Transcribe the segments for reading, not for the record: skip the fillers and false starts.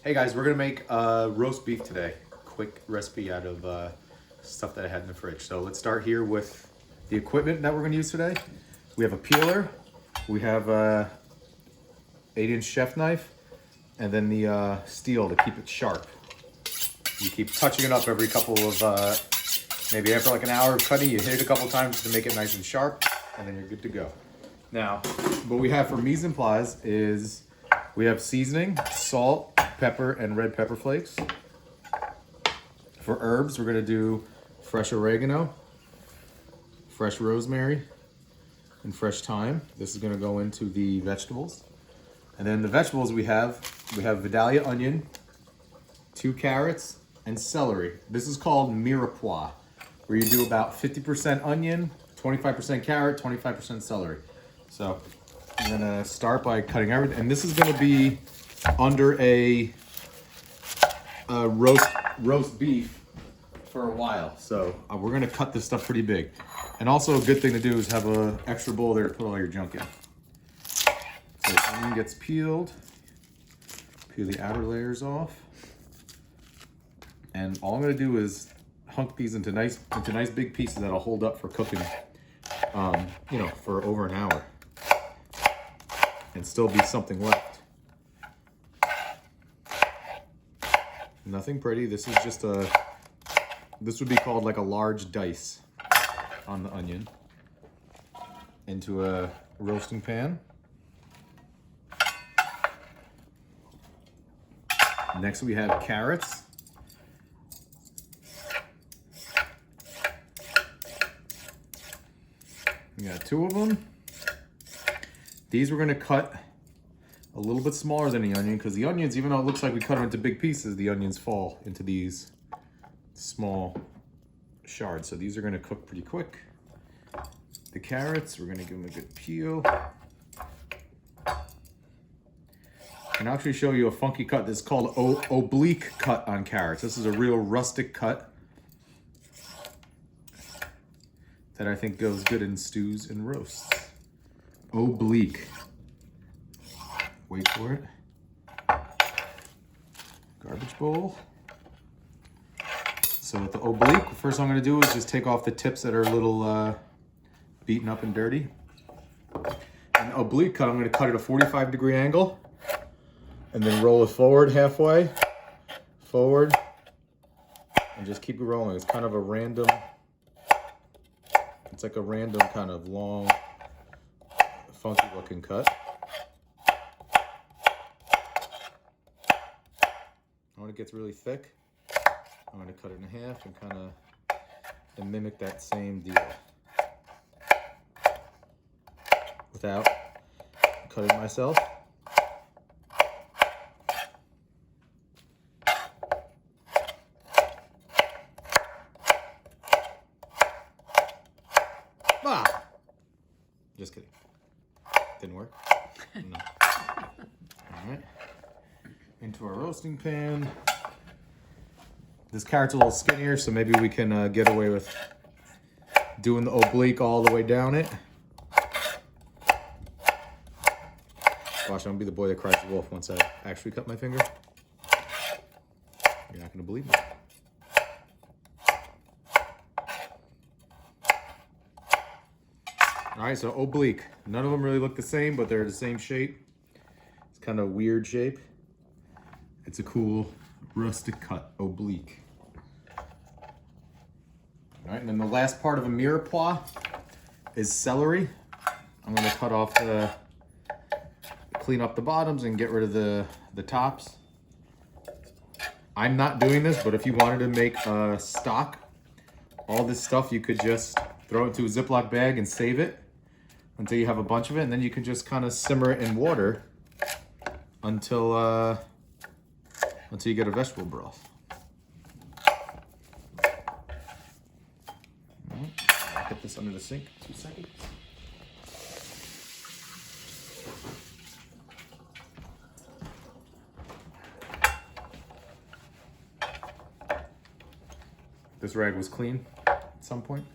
Hey guys, we're gonna make roast beef today. Quick recipe out of stuff that I had in the fridge. So let's start here with the equipment that we're gonna use today. We have a peeler, we have a 8-inch chef knife, and then the steel to keep it sharp. You keep touching it up every couple of, maybe after like an hour of cutting, you hit it a couple times to make it nice and sharp, and then you're good to go. Now, what we have for mise en place is we have seasoning, salt, pepper, and red pepper flakes. For herbs, we're gonna do fresh oregano, fresh rosemary, and fresh thyme. This is gonna go into the vegetables. And then the vegetables we have Vidalia onion, 2 carrots, and celery. This is called mirepoix, where you do about 50% onion, 25% carrot, 25% celery. So I'm gonna start by cutting everything, and this is gonna be under a roast beef for a while. So we're gonna cut this stuff pretty big. And also a good thing to do is have an extra bowl there to put all your junk in. So the onion gets peeled, peel the outer layers off. And all I'm gonna do is hunk these into nice big pieces that'll hold up for cooking, for over an hour. And still be something left. Nothing pretty. This is just this would be called like a large dice on the onion. Into a roasting pan. Next we have carrots. We got 2 of them. These we're gonna cut a little bit smaller than the onion, because the onions, even though it looks like we cut them into big pieces, the onions fall into these small shards. So these are gonna cook pretty quick. The carrots, we're gonna give them a good peel. And I'll actually show you a funky cut. This is called oblique cut on carrots. This is a real rustic cut that I think goes good in stews and roasts. Oblique. Wait for it. Garbage bowl. So with the oblique, the first thing I'm gonna do is just take off the tips that are a little beaten up and dirty. And the oblique cut, I'm gonna cut at a 45-degree angle and then roll it forward halfway, forward, and just keep it rolling. It's kind of a random, it's like a random kind of long, funky looking cut. When it gets really thick, I'm going to cut it in half and kind of mimic that same deal without cutting myself. Ah! Just kidding. Didn't work? No. All right. Into our roasting pan. This carrot's a little skinnier, so maybe we can get away with doing the oblique all the way down it. Watch, I'm gonna be the boy that cries wolf once I actually cut my finger. You're not gonna believe me. All right, so oblique. None of them really look the same, but they're the same shape. It's kind of a weird shape. It's a cool rustic cut, oblique. All right, and then the last part of a mirepoix is celery. I'm gonna cut off clean up the bottoms and get rid of the tops. I'm not doing this, but if you wanted to make a stock, all this stuff you could just throw it into a Ziploc bag and save it until you have a bunch of it, and then you can just kind of simmer it in water until you get a vegetable broth. I'll put this under the sink, 2 seconds. This rag was clean at some point.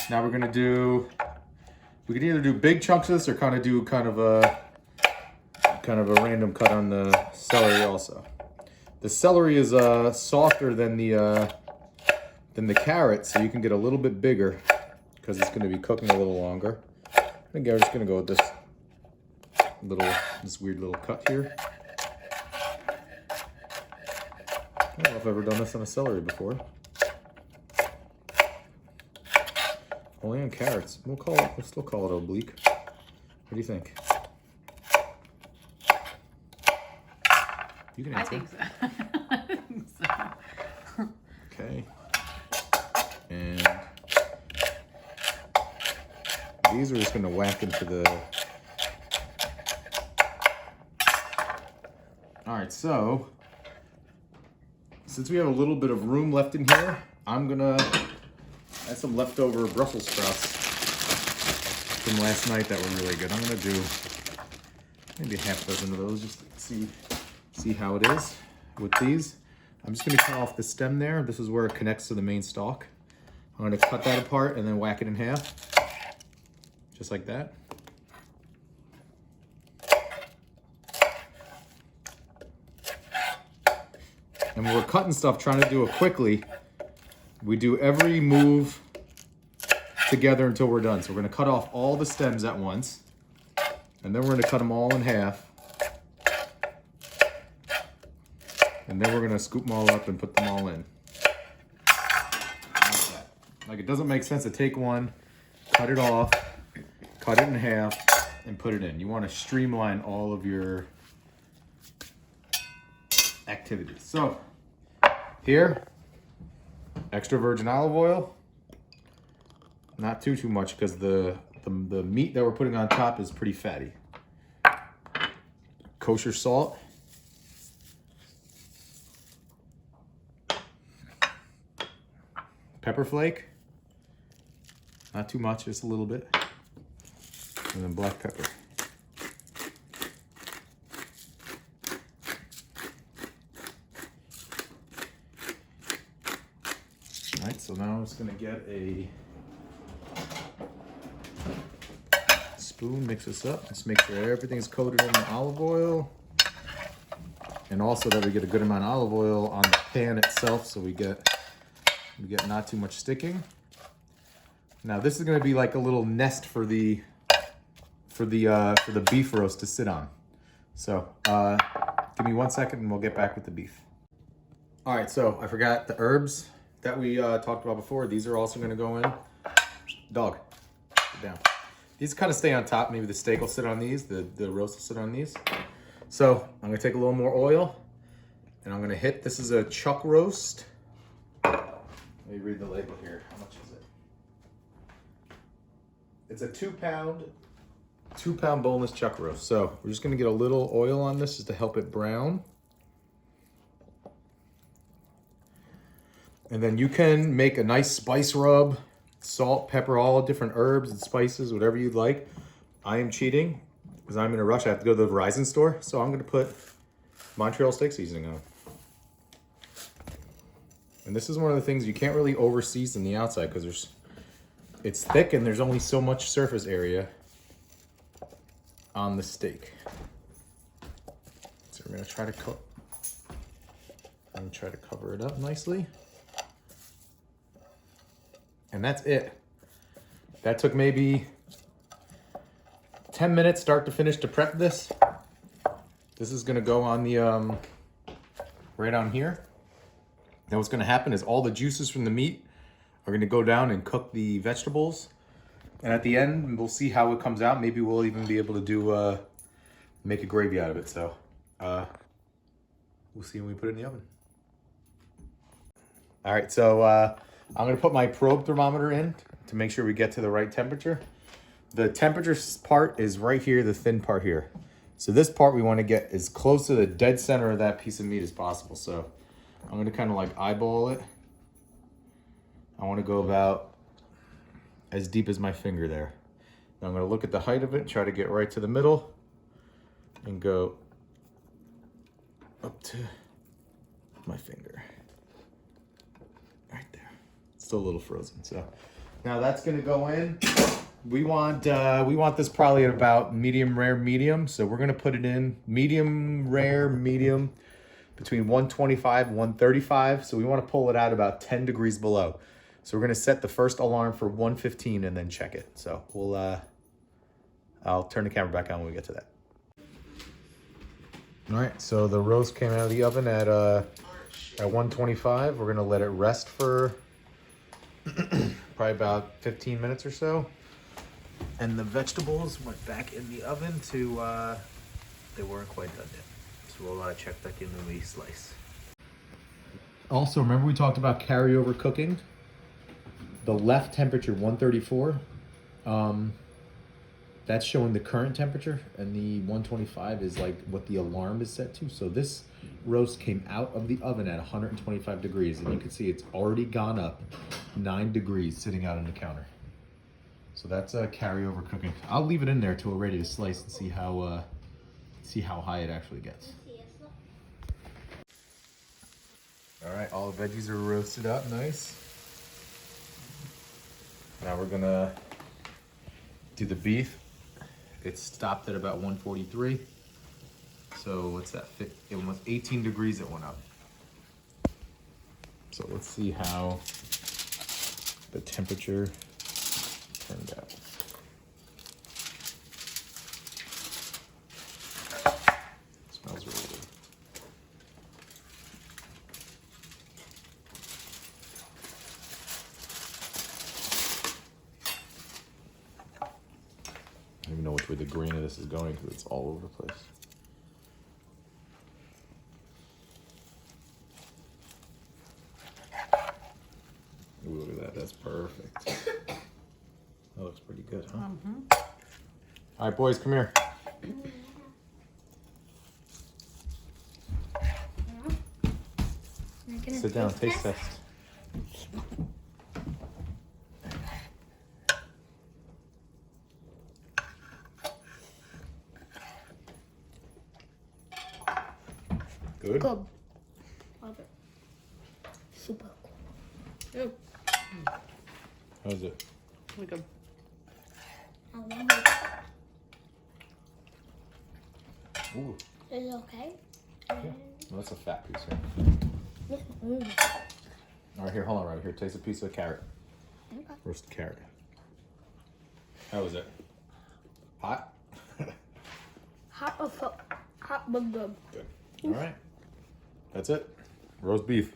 Now we're gonna do, we can either do big chunks of this or kind of do kind of a random cut on the celery also. The celery is softer than the carrot, so you can get a little bit bigger because it's going to be cooking a little longer. I think I'm just going to go with this weird little cut here. I don't know if I've ever done this on a celery before. Only on carrots. We'll still call it oblique. What do you think? You can answer. I think so. I think so. Okay. And these are just going to whack into the... All right, so since we have a little bit of room left in here, I'm going to add some leftover Brussels sprouts from last night that were really good. I'm going to do maybe a half dozen of those just to see how it is with these. I'm just going to cut off the stem there. This is where it connects to the main stalk. I'm going to cut that apart and then whack it in half, just like that. And when we're cutting stuff, trying to do it quickly, we do every move together until we're done. So we're going to cut off all the stems at once, and then we're going to cut them all in half. And then we're going to scoop them all up and put them all in. Like that. Like, it doesn't make sense to take one, cut it off, cut it in half, and put it in. You want to streamline all of your activities. So, here, extra virgin olive oil. Not too much because the meat that we're putting on top is pretty fatty. Kosher salt. Pepper flake. Not too much, just a little bit. And then black pepper. All right, so now I'm just gonna get a spoon, mix this up. Let's make sure everything's coated in the olive oil. And also that we get a good amount of olive oil on the pan itself so we get not too much sticking. Now this is gonna be like a little nest for the beef roast to sit on. So give me 1 second and we'll get back with the beef. All right, so I forgot the herbs that we talked about before. These are also gonna go in. Dog, sit down. These kind of stay on top. Maybe the steak will sit on these, the roast will sit on these. So I'm gonna take a little more oil and I'm gonna hit, this is a chuck roast. Let me read the label here. How much is it? It's a 2 pound boneless chuck roast. So we're just gonna get a little oil on this just to help it brown. And then you can make a nice spice rub, salt, pepper, all different herbs and spices, whatever you'd like. I am cheating because I'm in a rush. I have to go to the Verizon store. So I'm gonna put Montreal steak seasoning on. And this is one of the things you can't really over season the outside because it's thick and there's only so much surface area on the steak. So we're gonna try to cover it up nicely. And that's it. That took maybe 10 minutes start to finish to prep this. This is gonna go on the right on here. Then what's gonna happen is all the juices from the meat are gonna go down and cook the vegetables. And at the end, we'll see how it comes out. Maybe we'll even be able to do, make a gravy out of it. So we'll see when we put it in the oven. All right, so I'm gonna put my probe thermometer in to make sure we get to the right temperature. The temperature part is right here, the thin part here. So this part we wanna get as close to the dead center of that piece of meat as possible. So I'm gonna kind of like eyeball it. I wanna go about as deep as my finger there. Now I'm gonna look at the height of it, try to get right to the middle and go up to my finger. Right there. It's still a little frozen. So now that's gonna go in. We want this probably at about medium rare medium. So we're gonna put it in medium rare medium between 125 and 135. So we want to pull it out about 10 degrees below. So we're gonna set the first alarm for 115 and then check it. So we'll I'll turn the camera back on when we get to that. All right, so the roast came out of the oven at 125. We're gonna let it rest for probably about 15 minutes or so. And the vegetables went back in the oven to, they weren't quite done yet. So we'll check back in when we slice. Also, remember we talked about carryover cooking? The left temperature, 134, that's showing the current temperature, and the 125 is like what the alarm is set to. So this roast came out of the oven at 125 degrees, and you can see it's already gone up 9 degrees sitting out on the counter. So that's carryover cooking. I'll leave it in there till we're ready to slice and see how high it actually gets. All right, all the veggies are roasted up nice. Now we're gonna do the beef. It's stopped at about 143. So what's that? It was 18 degrees it went up. So let's see how the temperature turned out. Smells really good. I don't even know which way the grain of this is going because it's all over the place. Ooh, look at that. That's perfect. That looks pretty good, huh? Mm-hmm. All right, boys, come here. Sit down, taste test. Good? Good. Love it. Super cool. Ooh, How's it? really good. I love it. Ooh, Is it okay? well, that's a fat piece here. Mm. All right, here, hold on, right here. Taste a piece of carrot. Okay. Roasted carrot. How is it? Hot? Hot but good. Good. All right. That's it. Roast beef.